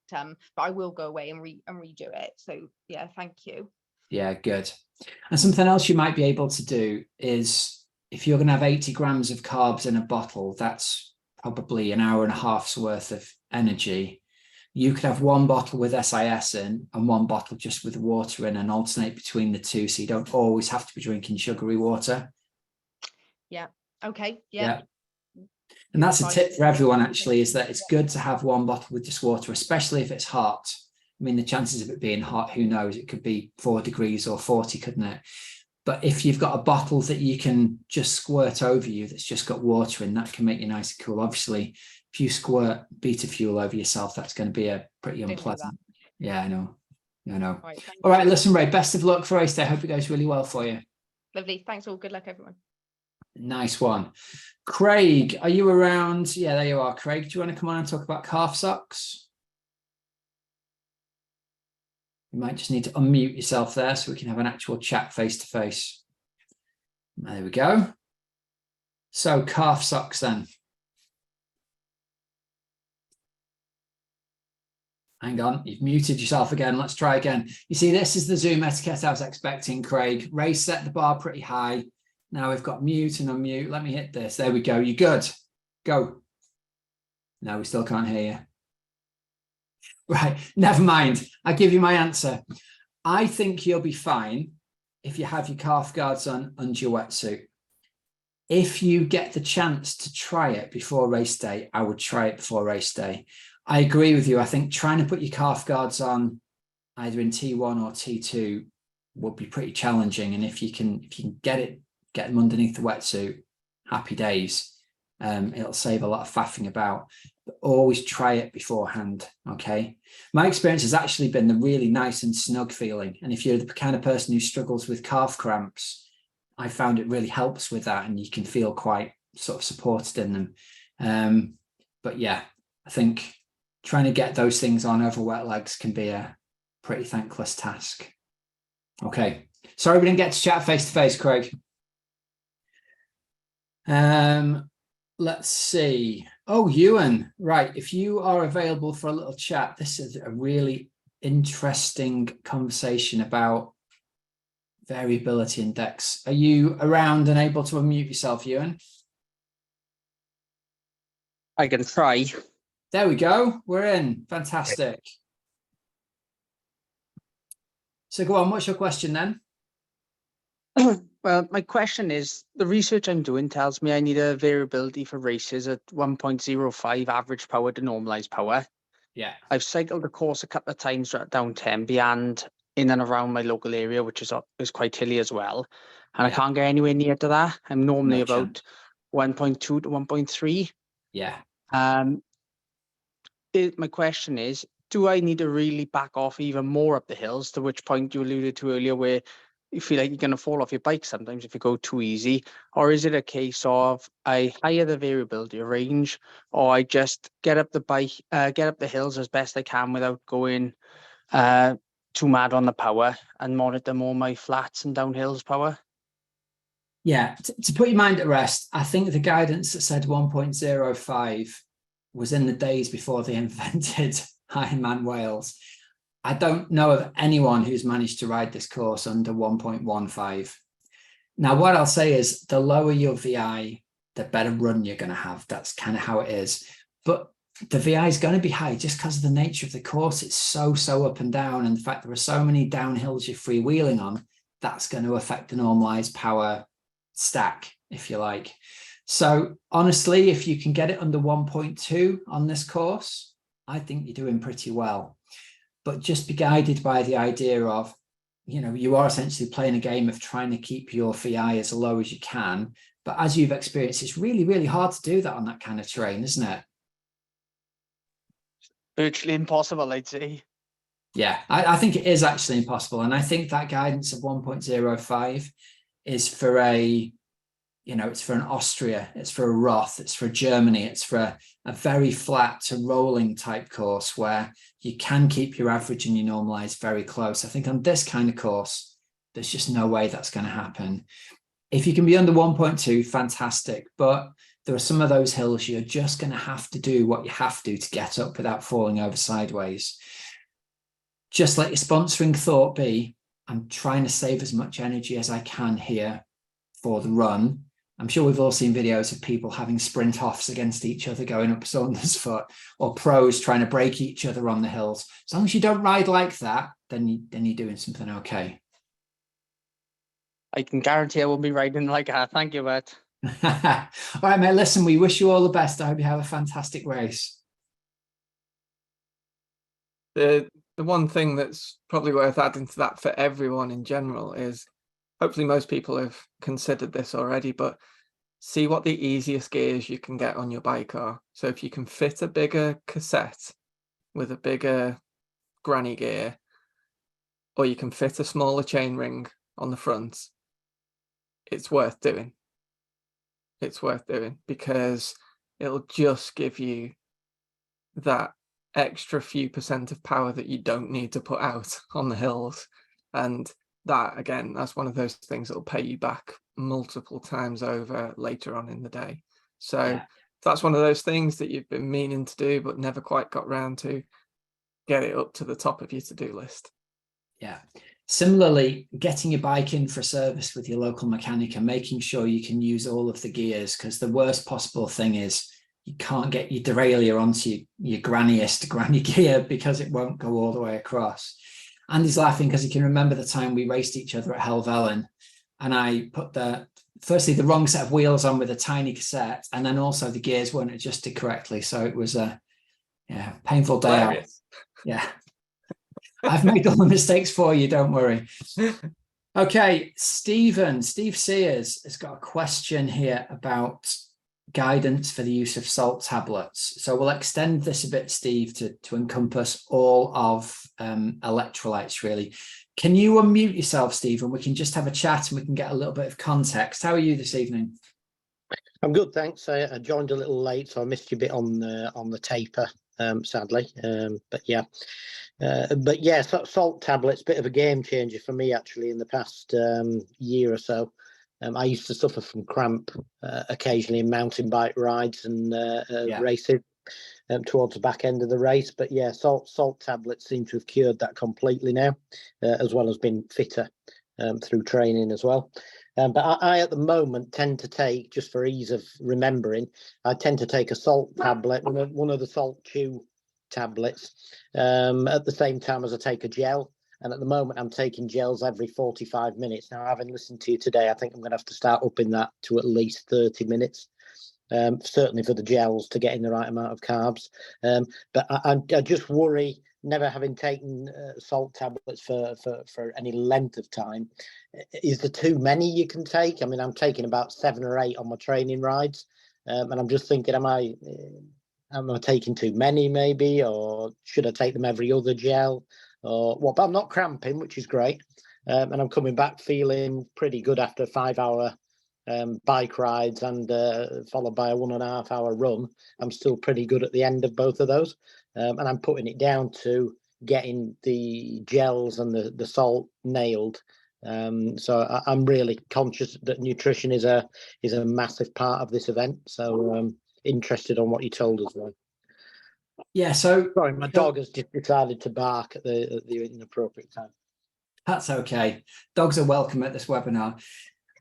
I will go away and redo it. So yeah, thank you. Yeah, good. And something else you might be able to do is if you're going to have 80 grams of carbs in a bottle, that's probably an hour and a half's worth of energy. You could have one bottle with SIS in and one bottle just with water in and alternate between the two. So you don't always have to be drinking sugary water. Yeah. Okay. Yeah. And that's a tip for everyone, actually, is that it's good to have one bottle with just water, especially if it's hot. I mean, the chances of it being hot, who knows? It could be 4 degrees or 40, couldn't it? But if you've got a bottle that you can just squirt over you that's just got water in, that can make you nice and cool. Obviously, if you squirt beta fuel over yourself, that's going to be a pretty unpleasant. Yeah, I know. All right, listen, Ray, best of luck for race day. I hope it goes really well for you. Lovely. Thanks all. Good luck, everyone. Nice one. Craig, are you around? Yeah, there you are. Craig, do you want to come on and talk about calf socks? You might just need to unmute yourself there so we can have an actual chat face to face. There we go. So calf socks then. Hang on, you've muted yourself again. Let's try again. You see, this is the Zoom etiquette I was expecting, Craig. Ray set the bar pretty high. Now we've got mute and unmute. Let me hit this. There we go. You good? Go. No, we still can't hear you. Right, never mind. I'll give you my answer. I think you'll be fine if you have your calf guards on under your wetsuit. If you get the chance to try it before race day, I would try it before race day. I agree with you. I think trying to put your calf guards on either in T1 or T2 would be pretty challenging. And if you can get them underneath the wetsuit, happy days. It'll save a lot of faffing about. But always try it beforehand. Okay. My experience has actually been the really nice and snug feeling. And if you're the kind of person who struggles with calf cramps, I found it really helps with that, and you can feel quite sort of supported in them. But yeah, I think trying to get those things on over wet legs can be a pretty thankless task. Okay. Sorry we didn't get to chat face to face, Craig. Let's see. Oh, Ewan, right. If you are available for a little chat, this is a really interesting conversation about variability index. Are you around and able to unmute yourself, Ewan? I can try. There we go. We're in. Fantastic. So go on. What's your question then? Well, my question is, the research I'm doing tells me I need a variability for races at 1.05 average power to normalized power. Yeah. I've cycled the course a couple of times down Tenby and in and around my local area, which is quite hilly as well. And I can't get anywhere near to that. I'm normally about 1.2 to 1.3. Yeah. My question is, do I need to really back off even more up the hills, to which point you alluded to earlier where you feel like you're going to fall off your bike sometimes if you go too easy? Or is it a case of I higher the variability range, or I just get up the hills as best I can without going too mad on the power and monitor more my flats and downhills power? Yeah, to put your mind at rest, I think the guidance that said 1.05 was in the days before they invented Ironman Wales. I don't know of anyone who's managed to ride this course under 1.15. Now, what I'll say is the lower your VI, the better run you're going to have. That's kind of how it is. But the VI is going to be high just because of the nature of the course. It's so up and down. And the fact there are so many downhills you're freewheeling on, that's going to affect the normalized power stack, if you like. So honestly, if you can get it under 1.2 on this course, I think you're doing pretty well. But just be guided by the idea of, you are essentially playing a game of trying to keep your VI as low as you can. But as you've experienced, it's really hard to do that on that kind of terrain, isn't it? Virtually impossible, I'd say. Yeah, I think it is actually impossible. And I think that guidance of 1.05 is for it's for an Austria, it's for a Roth, it's for Germany, it's for a very flat to rolling type course where you can keep your average and your normalized very close. I think on this kind of course, there's just no way that's going to happen. If you can be under 1.2, fantastic. But there are some of those hills you're just going to have to do what you have to get up without falling over sideways. Just let your sponsoring thought be, I'm trying to save as much energy as I can here for the run. I'm sure we've all seen videos of people having sprint offs against each other going up someone's foot, or pros trying to break each other on the hills. As long as you don't ride like that, then you're doing something okay. I can guarantee I won't be riding like that. Thank you, Matt. All right, mate, listen, we wish you all the best. I hope you have a fantastic race. The one thing that's probably worth adding to that for everyone in general is, hopefully most people have considered this already, but see what the easiest gears you can get on your bike are. So if you can fit a bigger cassette with a bigger granny gear, or you can fit a smaller chainring on the front, it's worth doing. It's worth doing because it'll just give you that extra few percent of power that you don't need to put out on the hills. And that, again, that's one of those things that will pay you back multiple times over later on in the day. So that's one of those things that you've been meaning to do but never quite got round to. Get it up to the top of your to-do list. Yeah. Similarly, getting your bike in for service with your local mechanic and making sure you can use all of the gears, because the worst possible thing is you can't get your derailleur onto your granniest granny gear because it won't go all the way across. Andy's laughing because he can remember the time we raced each other at Helvellyn, and I put firstly the wrong set of wheels on with a tiny cassette, and then also the gears weren't adjusted correctly. So it was a painful day out. Yeah. I've made all the mistakes for you, don't worry. Okay, Steve Sears has got a question here about guidance for the use of salt tablets. So we'll extend this a bit, Steve, to encompass all of electrolytes, really. Can you unmute yourself, Steve, and we can just have a chat and we can get a little bit of context. How are you this evening? I'm good, thanks. I joined a little late, so I missed you a bit on the taper, sadly. But yeah, salt tablets, bit of a game changer for me actually in the past year or so. I used to suffer from cramp occasionally in mountain bike rides and racing towards the back end of the race. But yeah, salt tablets seem to have cured that completely now, as well as being fitter through training as well. But I at the moment tend to take, just for ease of remembering, I tend to take a salt tablet, one of the salt chew tablets, at the same time as I take a gel. And at the moment, I'm taking gels every 45 minutes. Now, having listened to you today, I think I'm going to have to start upping that to at least 30 minutes, certainly for the gels to get in the right amount of carbs. But I just worry, never having taken salt tablets for any length of time, is there too many you can take? I mean, I'm taking about 7 or 8 on my training rides, and I'm just thinking, am I taking too many maybe, or should I take them every other gel? Or what? But I'm not cramping, which is great, and I'm coming back feeling pretty good after 5-hour bike rides and followed by a 1.5 hour run. I'm still pretty good at the end of both of those, and I'm putting it down to getting the gels and the salt nailed So I'm really conscious that nutrition is a massive part of this event. So interested on what you told us, Roy. Yeah, so sorry, my dog has just decided to bark at the inappropriate time. That's okay. Dogs are welcome at this webinar.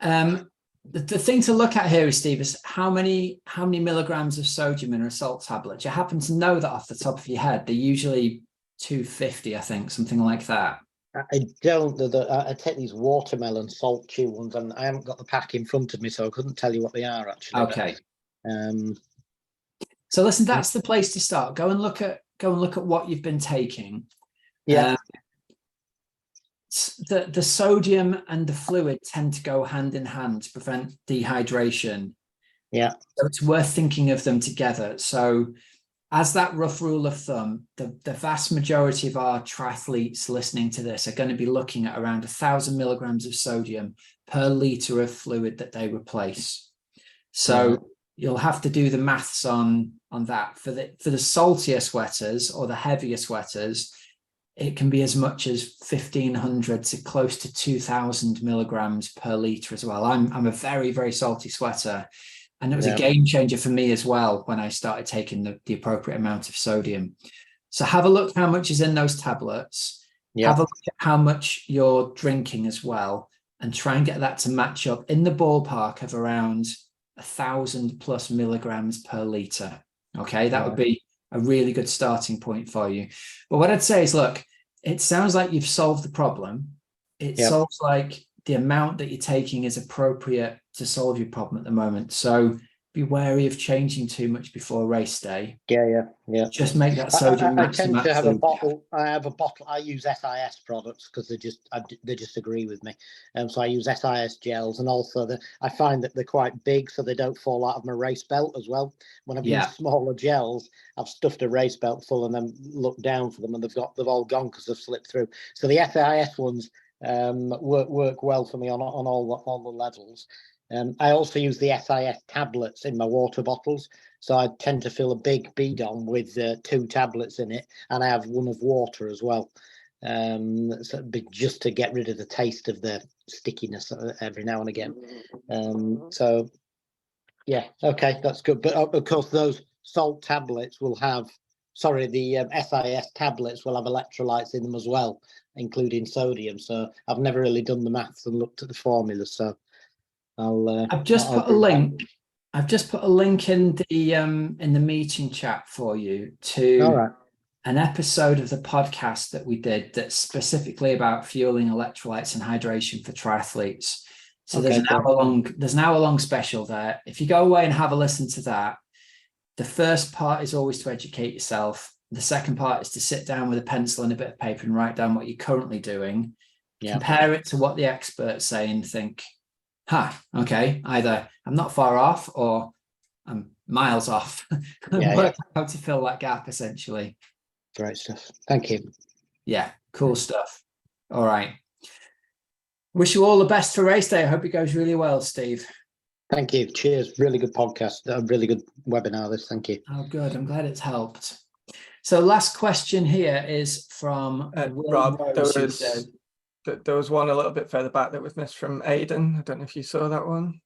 The thing to look at here is, Steve, is how many milligrams of sodium in a salt tablet. You happen to know that off the top of your head? They're usually 250, I think, something like that. I don't. I take these watermelon salt chew ones, and I haven't got the pack in front of me, so I couldn't tell you what they are actually. Okay. But, so listen, that's the place to start. Go and look at what you've been taking. Yeah. The sodium and the fluid tend to go hand in hand to prevent dehydration. Yeah. So it's worth thinking of them together. So as that rough rule of thumb, the vast majority of our triathletes listening to this are going to be looking at around 1,000 milligrams of sodium per litre of fluid that they replace. So you'll have to do the maths on that. For the saltier sweaters or the heavier sweaters, it can be as much as 1,500 to close to 2,000 milligrams per litre as well. I'm a very, very salty sweater. And it was a game changer for me as well when I started taking the appropriate amount of sodium. So have a look how much is in those tablets. Have a look at how much you're drinking as well, and try and get that to match up in the ballpark of around 1,000 plus milligrams per litre. Okay, that would be a really good starting point for you. But what I'd say is, look, it sounds like you've solved the problem. It sounds like the amount that you're taking is appropriate to solve your problem at the moment. So be wary of changing too much before race day. Yeah. Just make that sodium I tend to have a food. bottle. I have a bottle. I use SIS products because they just agree with me. So I use SIS gels, and also I find that they're quite big, so they don't fall out of my race belt as well. When I've used smaller gels, I've stuffed a race belt full and then looked down for them, and they've all gone because they've slipped through. So the SIS ones work well for me on all the levels. I also use the SIS tablets in my water bottles, so I tend to fill a big bidon with 2 tablets in it, and I have one of water as well, so just to get rid of the taste of the stickiness every now and again. So yeah, okay, that's good. But of course, those salt tablets will have, the SIS tablets will have electrolytes in them as well, including sodium. So I've never really done the maths and looked at the formula. So I've just put a link in the meeting chat for you to an episode of the podcast that we did that's specifically about fueling, electrolytes, and hydration for triathletes. So there's an hour-long special there. If you go away and have a listen to that, the first part is always to educate yourself. The second part is to sit down with a pencil and a bit of paper and write down what you're currently doing. Compare it to what the experts say and think, okay, either I'm not far off or I'm miles off. Work out how to fill that gap, essentially. Great stuff. Thank you. Yeah, cool stuff. All right. Wish you all the best for race day. I hope it goes really well, Steve. Thank you. Cheers. Really good podcast. A really good webinar, this. Thank you. Oh, good. I'm glad it's helped. So last question here is from Rob. There was one a little bit further back that was missed from Aidan. I don't know if you saw that one.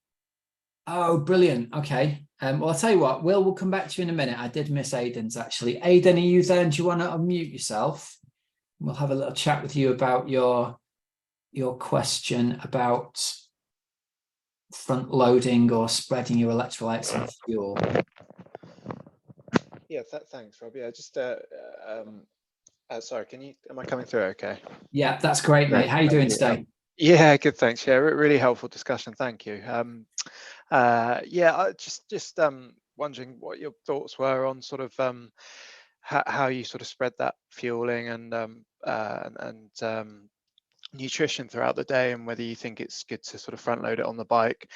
Oh, brilliant. Okay. Well, I'll tell you what, we'll come back to you in a minute. I did miss Aidan's actually. Aidan, are you there? Do you want to unmute yourself? We'll have a little chat with you about your question about front loading or spreading your electrolytes and fuel. Yeah, thanks, Rob. Yeah, just sorry, am I coming through okay? Yeah, that's great, mate. How are you doing today? Yeah, good, thanks. Yeah, really helpful discussion. Thank you. I just wondering what your thoughts were on sort of how you sort of spread that fueling and nutrition throughout the day, and whether you think it's good to sort of front load it on the bike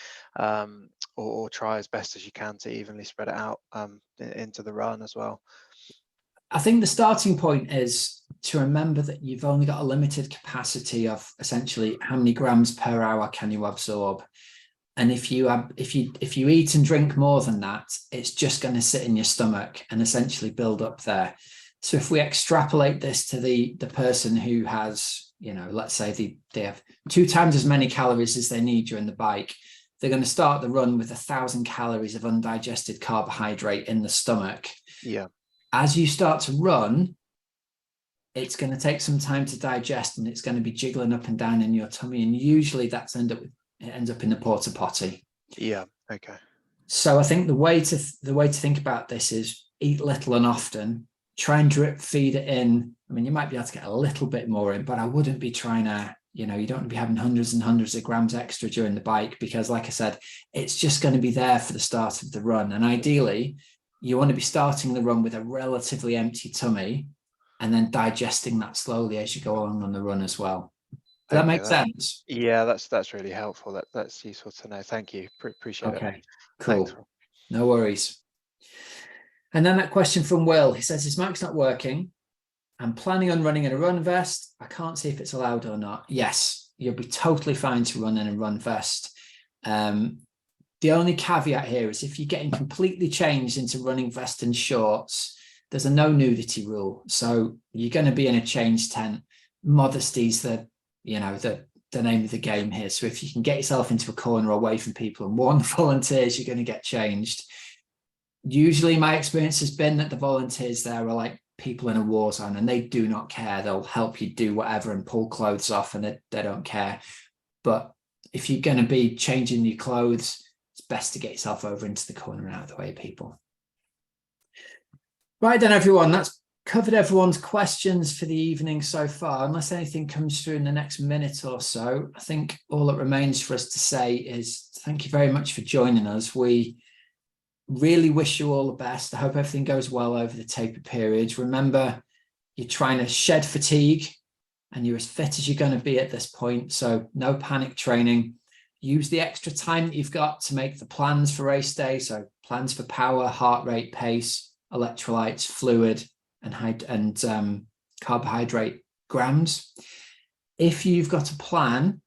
or try as best as you can to evenly spread it out into the run as well. I think the starting point is to remember that you've only got a limited capacity of essentially how many grams per hour can you absorb. And if you eat and drink more than that, it's just going to sit in your stomach and essentially build up there. So if we extrapolate this to the person who has let's say they have 2 times as many calories as they need during the bike. They're going to start the run with 1,000 calories of undigested carbohydrate in the stomach. Yeah. As you start to run, it's going to take some time to digest, and it's going to be jiggling up and down in your tummy. And usually it ends up in the porta potty. Yeah. Okay. So I think the way to think about this is eat little and often. Try and drip feed it in. I mean, you might be able to get a little bit more in, but I wouldn't be trying to, you don't want to be having hundreds and hundreds of grams extra during the bike, because like I said, it's just going to be there for the start of the run. And ideally, you want to be starting the run with a relatively empty tummy and then digesting that slowly as you go along on the run as well. Does that make sense? Yeah, that's really helpful. That's useful to know. Thank you. Appreciate it. Okay, cool. Thanks. No worries. And then that question from Will, he says, his mic's not working. I'm planning on running in a run vest. I can't see if it's allowed or not. Yes, you'll be totally fine to run in a run vest. The only caveat here is if you're getting completely changed into running vest and shorts, there's a no nudity rule. So you're going to be in a change tent. Modesty's the name of the game here. So if you can get yourself into a corner away from people and warn the volunteers, you're going to get changed. Usually my experience has been that the volunteers there are like people in a war zone, and they do not care. They'll help you do whatever and pull clothes off, and they don't care. But if you're going to be changing your clothes, it's best to get yourself over into the corner and out of the way of people. Right then, everyone, that's covered everyone's questions for the evening so far. Unless anything comes through in the next minute or so, I think all that remains for us to say is thank you very much for joining us. We really wish you all the best. I hope everything goes well over the taper period. Remember, you're trying to shed fatigue and you're as fit as you're going to be at this point. So no panic training. Use the extra time that you've got to make the plans for race day. So plans for power, heart rate, pace, electrolytes, fluid, and carbohydrate grams. If you've got a plan,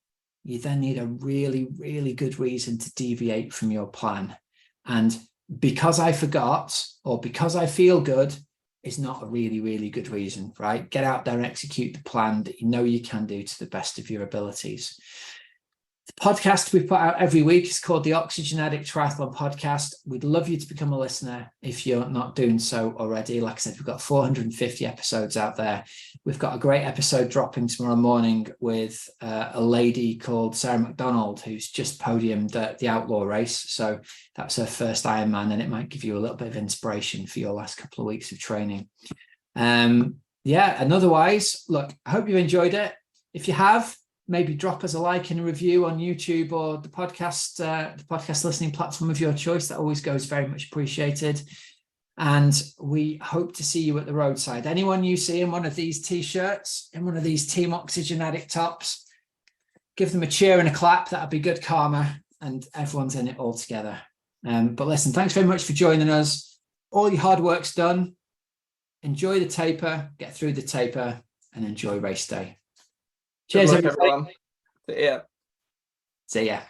you then need a really, really good reason to deviate from your plan. And because I forgot or because I feel good is not a really, really good reason, right? Get out there and execute the plan that you know you can do to the best of your abilities. The podcast we put out every week is called the Oxygenaddict Triathlon Podcast. We'd love you to become a listener if you're not doing so already. Like I said, we've got 450 episodes out there. We've got a great episode dropping tomorrow morning with a lady called Sarah McDonald, who's just podiumed the Outlaw race. So that's her first Ironman, and it might give you a little bit of inspiration for your last couple of weeks of training. And otherwise, look, I hope you enjoyed it. If you have, maybe drop us a like and a review on YouTube or the podcast listening platform of your choice. That always goes very much appreciated. And we hope to see you at the roadside. Anyone you see in one of these T-shirts, in one of these Team Oxygenaddict tops, give them a cheer and a clap. That'll be good karma, and everyone's in it all together. But listen, thanks very much for joining us. All your hard work's done. Enjoy the taper, get through the taper, and enjoy race day. Cheers, everyone. See ya. See ya.